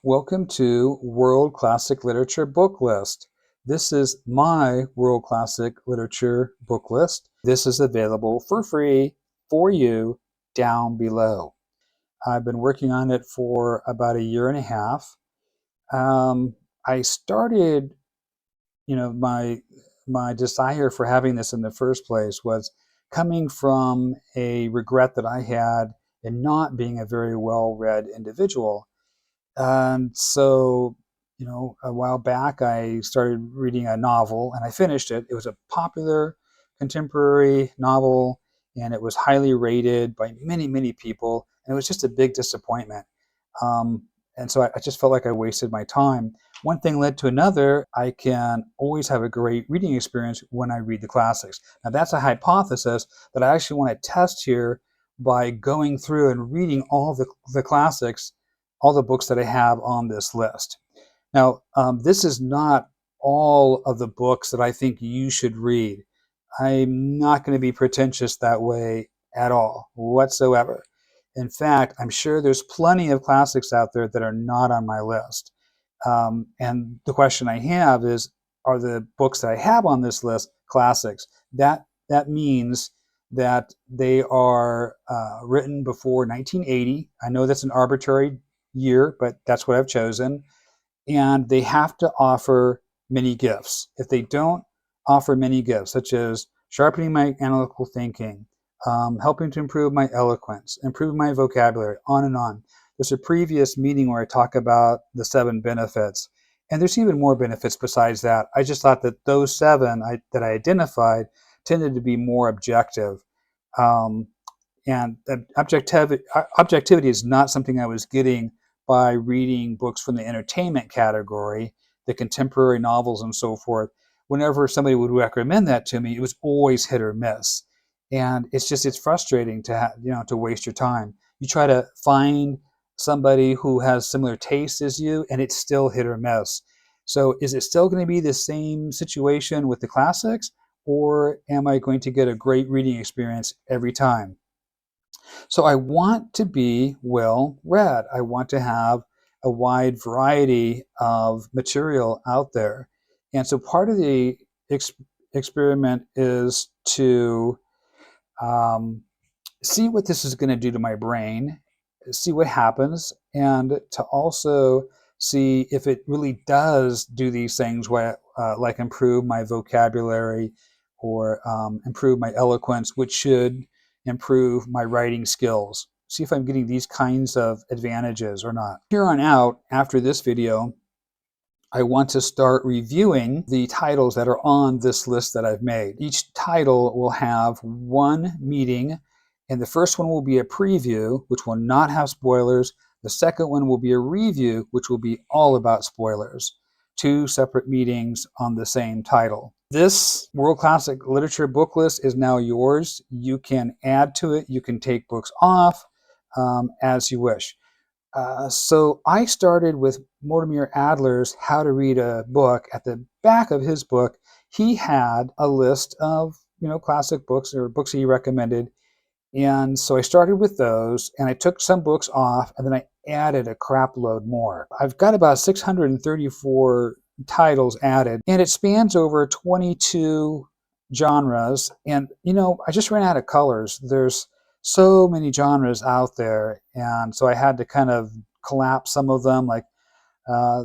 Welcome to World Classic Literature Booklist. This is my World Classic Literature Booklist. This is available for free for you down below. I've been working on it for about a year and a half. I started, my desire for having this in the first place was coming from a regret that I had in not being a very well-read individual. And so, a while back, I started reading a novel and I finished it. It was a popular contemporary novel and it was highly rated by many, many people. And it was just a big disappointment. Um, and so I just felt like I wasted my time. One thing led to another. I can always have a great reading experience when I read the classics. Now, that's a hypothesis that I actually want to test here by going through and reading all the classics, all the books that I have on this list. Now, this is not all of the books that I think you should read. I'm not going to be pretentious that way at all, whatsoever. In fact, I'm sure there's plenty of classics out there that are not on my list. And the question I have is, are the books that I have on this list classics? That means that they are written before 1980. I know that's an arbitrary year, but that's what I've chosen. And they have to offer many gifts. If they don't offer many gifts, such as sharpening my analytical thinking, helping to improve my eloquence, improve my vocabulary, on and on. There's a previous meeting where I talk about the 7 benefits, and there's even more benefits besides that. I just thought that those 7 that I identified tended to be more objective. And objectivity is not something I was getting by reading books from the entertainment category, the contemporary novels and so forth. Whenever somebody would recommend that to me, it was always hit or miss. And it's frustrating to waste your time. You try to find somebody who has similar tastes as you, and it's still hit or miss. So is it still going to be the same situation with the classics, or am I going to get a great reading experience every time? So I want to be well read. I want to have a wide variety of material out there. And so part of the experiment is to see what this is going to do to my brain, see what happens, and to also see if it really does do these things like improve my vocabulary or improve my eloquence, which should improve my writing skills. See if I'm getting these kinds of advantages or not. Here on out, after this video, I want to start reviewing the titles that are on this list that I've made. Each title will have one meeting, and the first one will be a preview, which will not have spoilers. The second one will be a review, which will be all about spoilers. 2 separate meetings on the same title. This World Classic Literature Booklist is now yours. You can add to it. You can take books off as you wish. So I started with Mortimer Adler's How to Read a Book. At the back of his book, he had a list of classic books or books he recommended. And so I started with those, and I took some books off, and then I added a crap load more. I've got about 634 titles added, and it spans over 22 genres. And, I just ran out of colors. There's so many genres out there, and so I had to kind of collapse some of them, like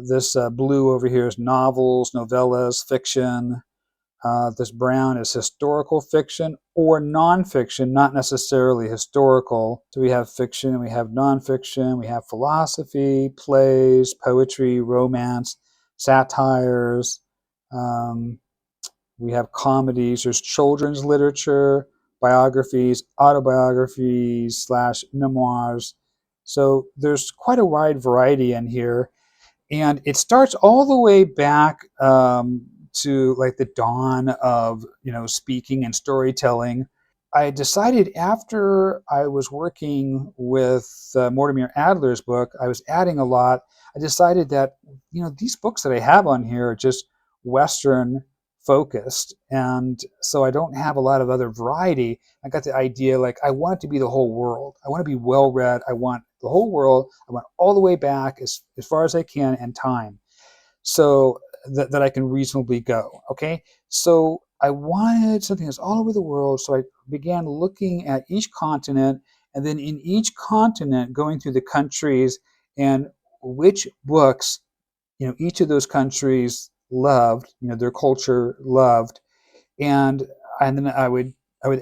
this blue over here is novels, novellas, fiction. This brown is historical fiction or nonfiction, not necessarily historical. So we have fiction, we have nonfiction, we have philosophy, plays, poetry, romance, satires. We have comedies. There's children's literature, biographies, autobiographies / memoirs. So there's quite a wide variety in here. And it starts all the way back to like the dawn of speaking and storytelling. I decided after I was working with Mortimer Adler's book, I was adding a lot. I decided that these books that I have on here are just Western focused, and so I don't have a lot of other variety. I got the idea, like, I want it to be the whole world. I want to be well read. I want the whole world. I went all the way back as far as I can in time, so that I can reasonably go. Okay, so I wanted something that's all over the world, so I began looking at each continent, and then in each continent going through the countries and which books, each of those countries loved, their culture loved, and then I would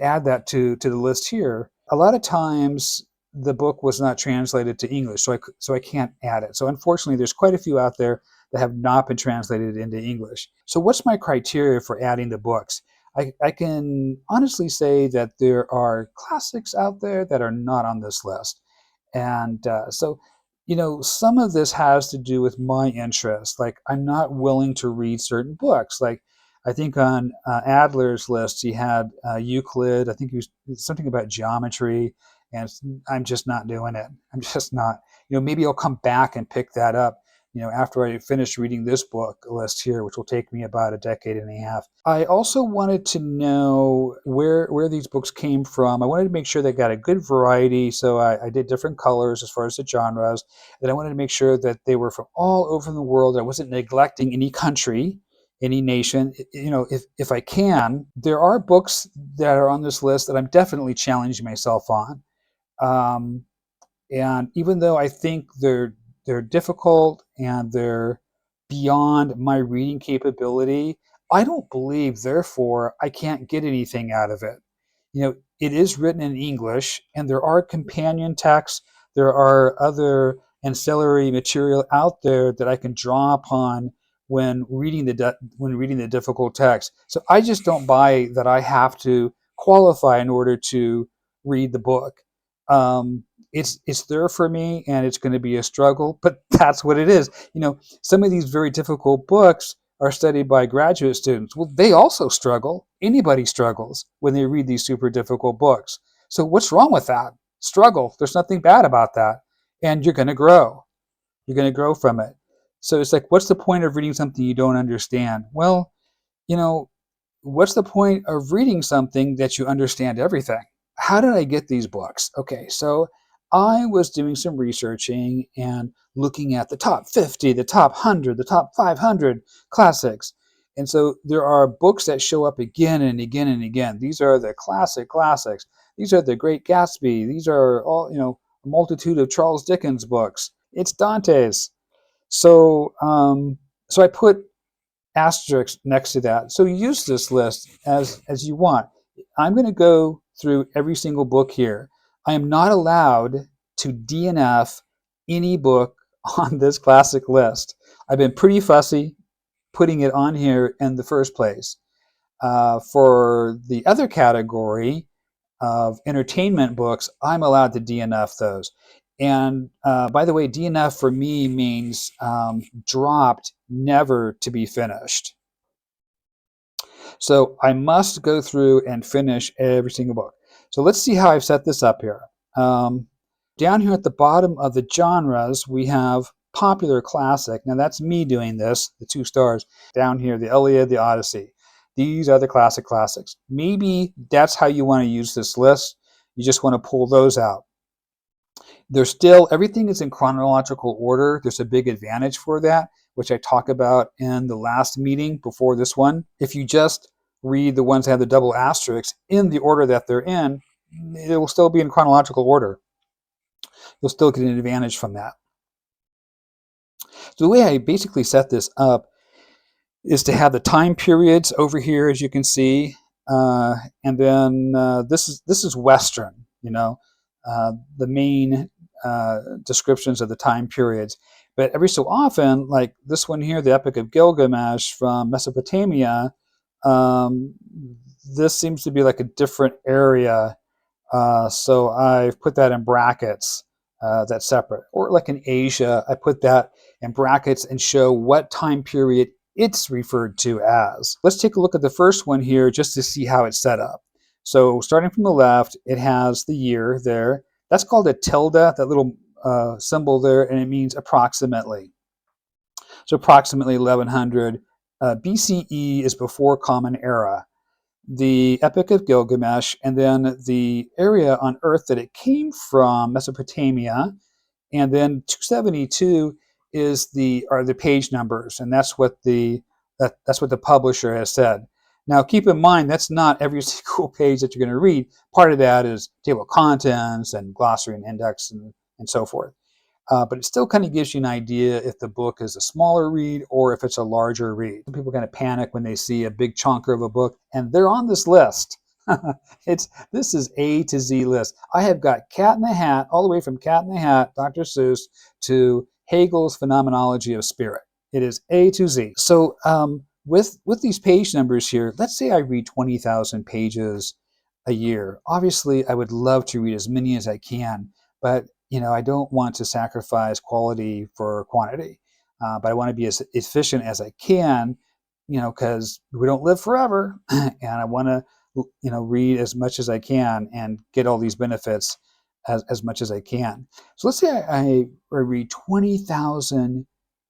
add that to the list here. A lot of times the book was not translated to English, so I can't add it. So unfortunately, there's quite a few out there that have not been translated into English. So what's my criteria for adding the books? I can honestly say that there are classics out there that are not on this list. And some of this has to do with my interest. Like, I'm not willing to read certain books. Like, I think on Adler's list, he had Euclid. I think he was something about geometry, and I'm just not doing it. I'm just not. Maybe I'll come back and pick that up, after I finish reading this book list here, which will take me about a decade and a half. I also wanted to know where these books came from. I wanted to make sure they got a good variety, so I did different colors as far as the genres. And I wanted to make sure that they were from all over the world. I wasn't neglecting any country, any nation. If I can, there are books that are on this list that I'm definitely challenging myself on. Um, and even though I think they're difficult and they're beyond my reading capability, I don't believe, therefore, I can't get anything out of it. It is written in English, and there are companion texts. There are other ancillary material out there that I can draw upon when reading the difficult text. So I just don't buy that I have to qualify in order to read the book. Um, it's there for me, and it's going to be a struggle, but that's what it is. Some of these very difficult books are studied by graduate students. Well, they also struggle. Anybody struggles when they read these super difficult books. So what's wrong with that? Struggle. There's nothing bad about that. And you're going to grow. You're going to grow from it. So it's like, what's the point of reading something you don't understand? Well, you know, what's the point of reading something that you understand everything? How did I get these books? Okay, so I was doing some researching and looking at the top 50, the top 100, the top 500 classics. And so there are books that show up again and again and again. These are the classics. These are the Great Gatsby. These are all, a multitude of Charles Dickens books. It's Dante's. So I put asterisk next to that. So use this list as you want. I'm going to go through every single book here. I am not allowed to DNF any book on this classic list. I've been pretty fussy putting it on here in the first place. For the other category of entertainment books, I'm allowed to DNF those. And by the way, DNF for me means dropped, never to be finished. So I must go through and finish every single book. So let's see how I've set this up here. Down here at the bottom of the genres, we have popular classic. Now that's me doing this, the 2 stars. Down here, the Iliad, the Odyssey. These are the classics. Maybe that's how you want to use this list. You just want to pull those out. Everything is in chronological order. There's a big advantage for that, which I talk about in the last meeting before this one. If you just read the ones that have the double asterisks in the order that they're in, it will still be in chronological order. You'll still get an advantage from that. So the way I basically set this up is to have the time periods over here, as you can see, and then this is Western. The main descriptions of the time periods. But every so often, like this one here, the Epic of Gilgamesh from Mesopotamia, this seems to be like a different area. So I've put that in brackets. That's separate. Or like in Asia, I put that in brackets and show what time period it's referred to as. Let's take a look at the first one here just to see how it's set up. So starting from the left, it has the year there. That's called a tilde, that little symbol there, and it means approximately. So approximately 1100 BCE is before Common Era. The Epic of Gilgamesh, and then the area on Earth that it came from, Mesopotamia, And then 272 are the page numbers, and that's what the publisher has said. Now, keep in mind that's not every single page that you're going to read. Part of that is table of contents and glossary and index and so forth. But it still kind of gives you an idea if the book is a smaller read or if it's a larger read. Some people kind of panic when they see a big chunker of a book, and they're on this list. This is A to Z list. I have got Cat in the Hat, all the way from Cat in the Hat, Dr. Seuss, to Hegel's Phenomenology of Spirit. It is A to Z. So with these page numbers here, let's say I read 20,000 pages a year. Obviously, I would love to read as many as I can, but I don't want to sacrifice quality for quantity. But I want to be as efficient as I can, because we don't live forever, and I want to read as much as I can and get all these benefits as much as I can. So let's say I read 20,000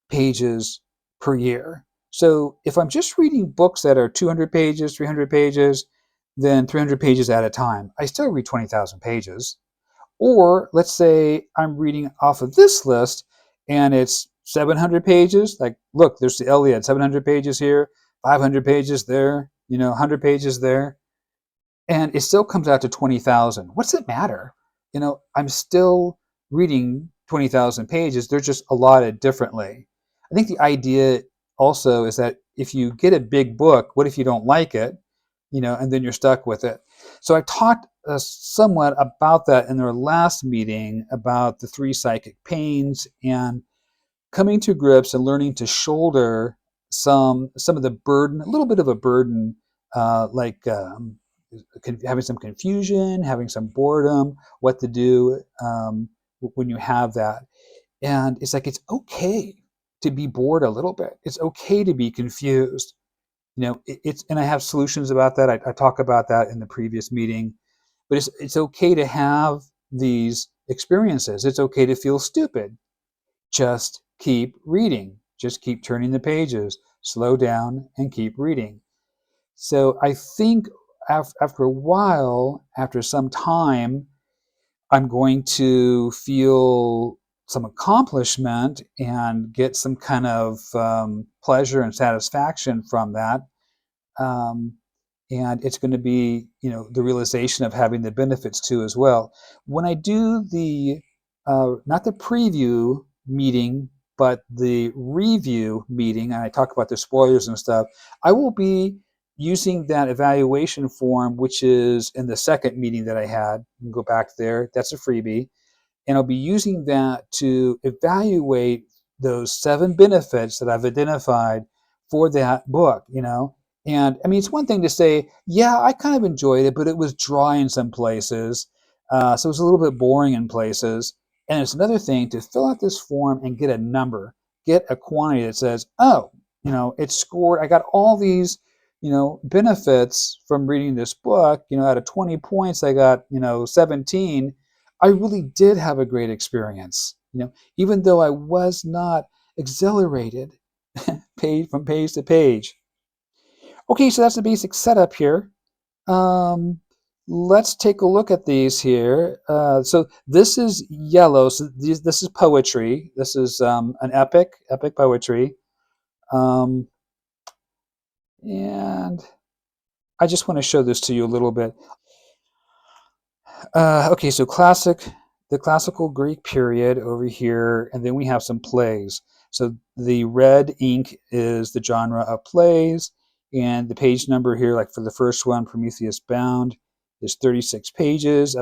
pages per year. So if I'm just reading books that are 200 pages, 300 pages, then 300 pages at a time, I still read 20,000 pages. Or let's say I'm reading off of this list and it's 700 pages. Like, look, there's the Iliad, 700 pages here, 500 pages there, 100 pages there. And it still comes out to 20,000. What's it matter? I'm still reading 20,000 pages. They're just allotted differently. I think the idea also is that if you get a big book, what if you don't like it? And then you're stuck with it. So I talked somewhat about that in our last meeting about the three psychic pains and coming to grips and learning to shoulder some of the burden, a little bit of a burden, like having some confusion, having some boredom, what to do when you have that. And it's like, it's okay to be bored a little bit. It's okay to be confused. And I have solutions about that. I talk about that in the previous meeting, but it's okay to have these experiences. It's okay to feel stupid. Just keep reading. Just keep turning the pages. Slow down and keep reading. So I think after a while, after some time, I'm going to feel some accomplishment and get some kind of pleasure and satisfaction from that. Um, and it's going to be, the realization of having the benefits too as well. When I do the, not the preview meeting, but the review meeting, and I talk about the spoilers and stuff, I will be using that evaluation form, which is in the second meeting that I had. You can go back there. That's a freebie. And I'll be using that to evaluate those 7 benefits that I've identified for that book, And I mean, it's one thing to say, yeah, I kind of enjoyed it, but it was dry in some places. So it was a little bit boring in places. And it's another thing to fill out this form and get a number, get a quantity that says, oh, it's scored. I got all these, benefits from reading this book. Out of 20 points, I got, 17. I really did have a great experience, even though I was not exhilarated from page to page. Okay, so that's the basic setup here. Let's take a look at these here. So this is yellow. So this is poetry. This is an epic poetry. And I just want to show this to you a little bit. Okay, so the classical Greek period over here, and then we have some plays. So the red ink is the genre of plays, and the page number here, like for the first one, Prometheus Bound, is 36 pages.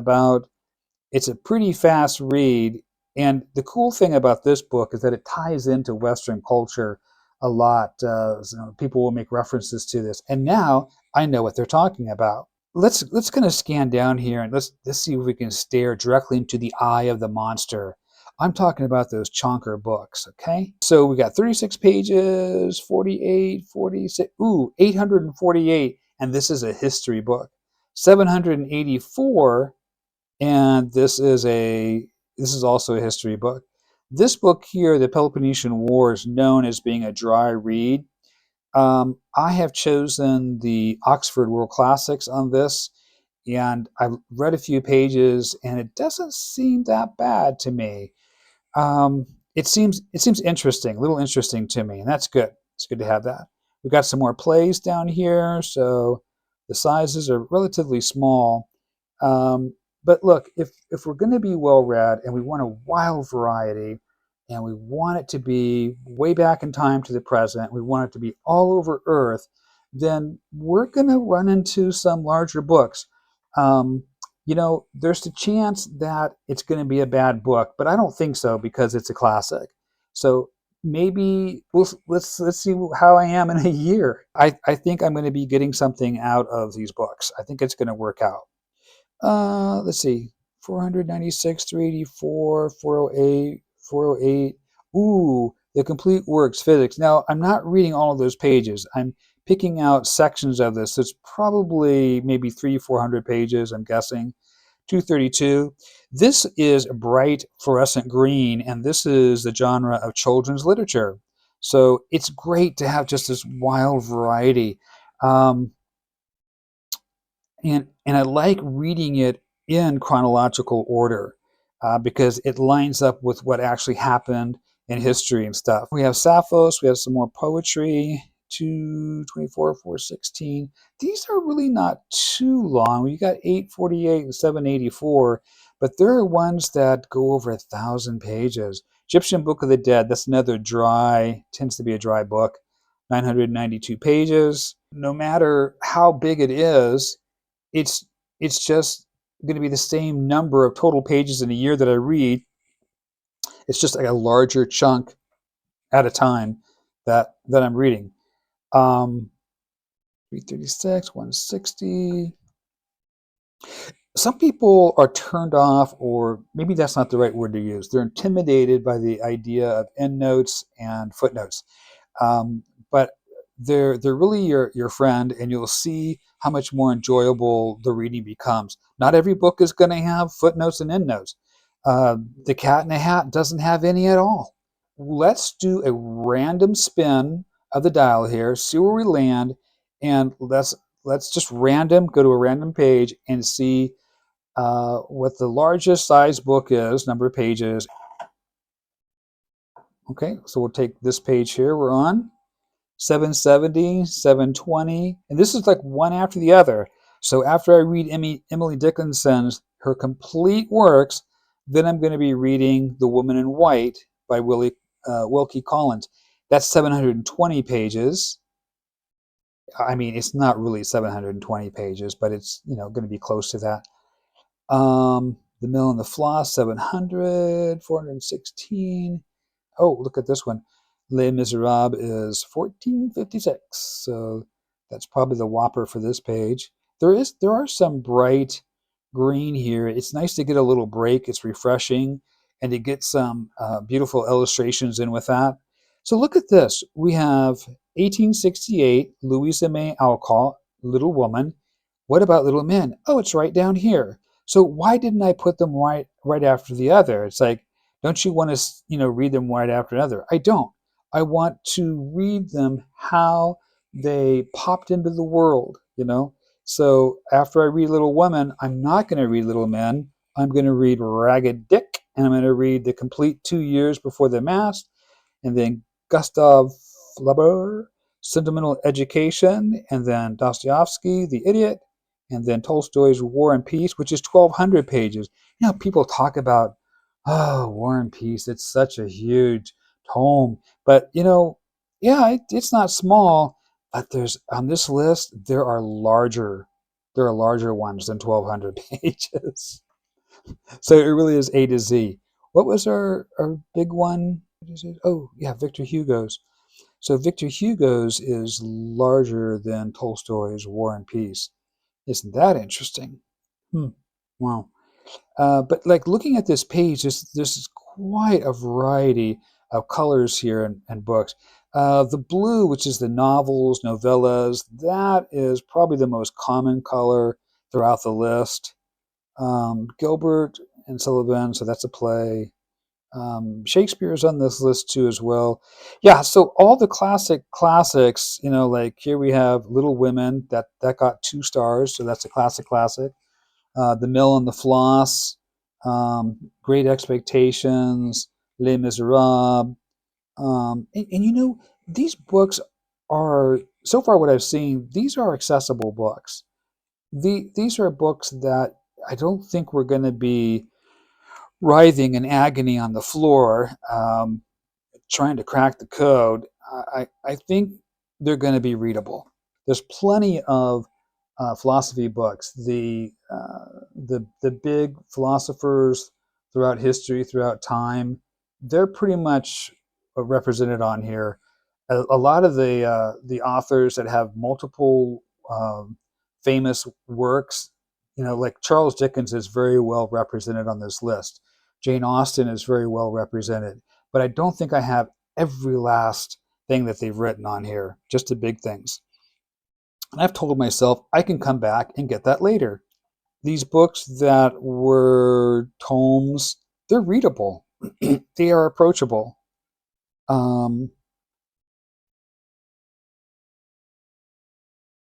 It's a pretty fast read, and the cool thing about this book is that it ties into Western culture a lot. People will make references to this, and now I know what they're talking about. Let's kind of scan down here and let's see if we can stare directly into the eye of the monster. I'm talking about those chonker books, okay? So we got 36 pages, 48, 46, 848, and this is a history book. 784, and this is also a history book. This book here, the Peloponnesian War, is known as being a dry read. I have chosen the Oxford World Classics on this, and I've read a few pages, and it doesn't seem that bad to me. Um, it seems interesting, a little interesting to me, and that's good. It's good to have that. We've got some more plays down here, so the sizes are relatively small. Um, but look, if we're going to be well read and we want a wild variety, and we want it to be way back in time to the present, we want it to be all over Earth, then we're going to run into some larger books. Um, there's the chance that it's going to be a bad book, but I don't think so because it's a classic. So maybe let's see how I am in a year. I think I'm going to be getting something out of these books. I think it's going to work out. Let's see, 496, 384, 408, 408. Ooh, the complete works physics. Now, I'm not reading all of those pages. I'm picking out sections of this. So it's probably maybe 400 pages, I'm guessing. 232. This is bright fluorescent green, and this is the genre of children's literature. So it's great to have just this wild variety. Um, and I like reading it in chronological order because it lines up with what actually happened in history and stuff. We have Sappho's, we have some more poetry, 224, 416. These are really not too long. You got 848 and 784, but there are ones that go over 1,000 pages. Egyptian Book of the Dead, that's another tends to be a dry book, 992 pages. No matter how big it is, it's it's just going to be the same number of total pages in a year that I read. It's just like a larger chunk at a time that I'm reading. 336, 160. Some people are turned off, or maybe that's not the right word to use. They're intimidated by the idea of endnotes and footnotes. Um, but they're really your friend, and you'll see how much more enjoyable the reading becomes. Not every book is going to have footnotes and endnotes. The Cat in the Hat doesn't have any at all. Let's do a random spin of the dial here, see where we land, and let's just random go to a random page and see what the largest size book is, number of pages. Okay, so we'll take this page here we're on. 770, 720, and this is like one after the other. So after I read Emily Dickinson's her complete works, then I'm going to be reading The Woman in White by Wilkie Collins. That's 720 pages. I mean, it's not really 720 pages, but it's going to be close to that. The Mill and the Floss, 700, 416. Oh, look at this one. Les Miserables is 1456. So that's probably the whopper for this page. There are some bright green here. It's nice to get a little break. It's refreshing, and to get some beautiful illustrations in with that. So look at this. We have 1868, Louisa May Alcott, Little Woman. What about Little Men? Oh, it's right down here. So why didn't I put them right after the other? It's like, don't you want to, read them right after another? I don't. I want to read them how they popped into the world. So after I read Little Woman, I'm not going to read Little Men. I'm going to read Ragged Dick, and I'm going to read the complete 2 years before the Mass, and then Gustav Flaubert, Sentimental Education, and then Dostoevsky, The Idiot, and then Tolstoy's War and Peace, which is 1,200 pages. People talk about, oh, War and Peace, it's such a huge tome. But, yeah, it's not small, but there's on this list, there are larger ones than 1,200 pages. So it really is A to Z. What was our big one? Oh, yeah, Victor Hugo's. So Victor Hugo's is larger than Tolstoy's War and Peace. Isn't that interesting? Hmm. Wow. But like looking at this page, this is quite a variety of colors here and books. The blue, which is the novels, novellas, that is probably the most common color throughout the list. Gilbert and Sullivan, so that's a play. Shakespeare is on this list too as well. Yeah, so all the classics, like here we have Little Women, that got 2 stars, so that's a classic. The Mill and the Floss, Great Expectations, Les Miserables. And you know, these books are, so far what I've seen, these are accessible books. These are books that I don't think we're going to be writhing in agony on the floor, trying to crack the code. I think they're going to be readable. There's plenty of philosophy books. The big philosophers throughout history, throughout time, they're pretty much represented on here. A lot of the authors that have multiple famous works, you know, like Charles Dickens is very well represented on this list. Jane Austen is very well represented, but I don't think I have every last thing that they've written on here, just the big things. And I've told myself I can come back and get that later. These books that were tomes, they're readable. They are approachable. Um,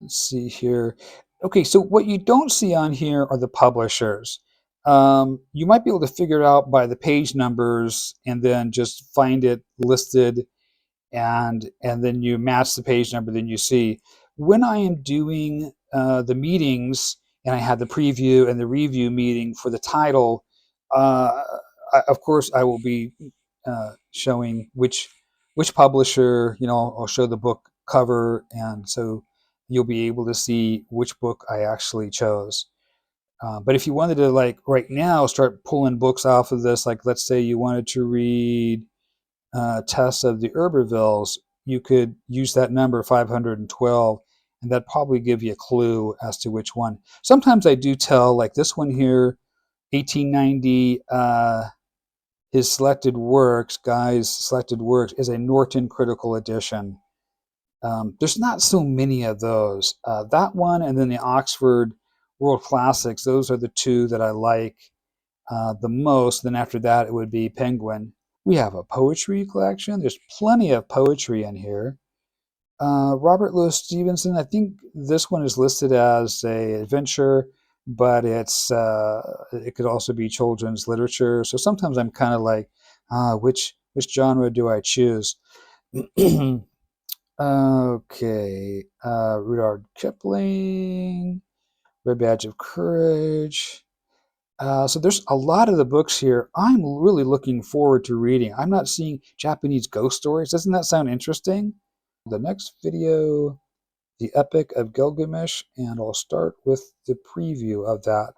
let's see here. Okay, so what you don't see on here are the publishers. You might be able to figure it out by the page numbers and then just find it listed, and then you match the page number, then you see. When I am doing the meetings and I have the preview and the review meeting for the title, of course I will be showing which publisher. You know, I'll show the book cover, and so you'll be able to see which book I actually chose. But if you wanted to, like right now, start pulling books off of this, like let's say you wanted to read Tess of the Herbervilles, you could use that number 512, and that probably give you a clue as to which one. Sometimes I do tell, like this one here, 1890, his selected works, Guy's selected works, is a Norton Critical Edition. There's not so many of those. That one and then the Oxford World Classics, those are the two that I like the most. Then after that, it would be Penguin. We have a poetry collection. There's plenty of poetry in here. Robert Louis Stevenson, I think this one is listed as a adventure, but it could also be children's literature. So sometimes I'm kind of like, which genre do I choose? Okay, Rudyard Kipling, Red Badge of Courage. So there's a lot of the books here I'm really looking forward to reading. I'm not seeing Japanese ghost stories. Doesn't that sound interesting? The next video, The Epic of Gilgamesh, and I'll start with the preview of that.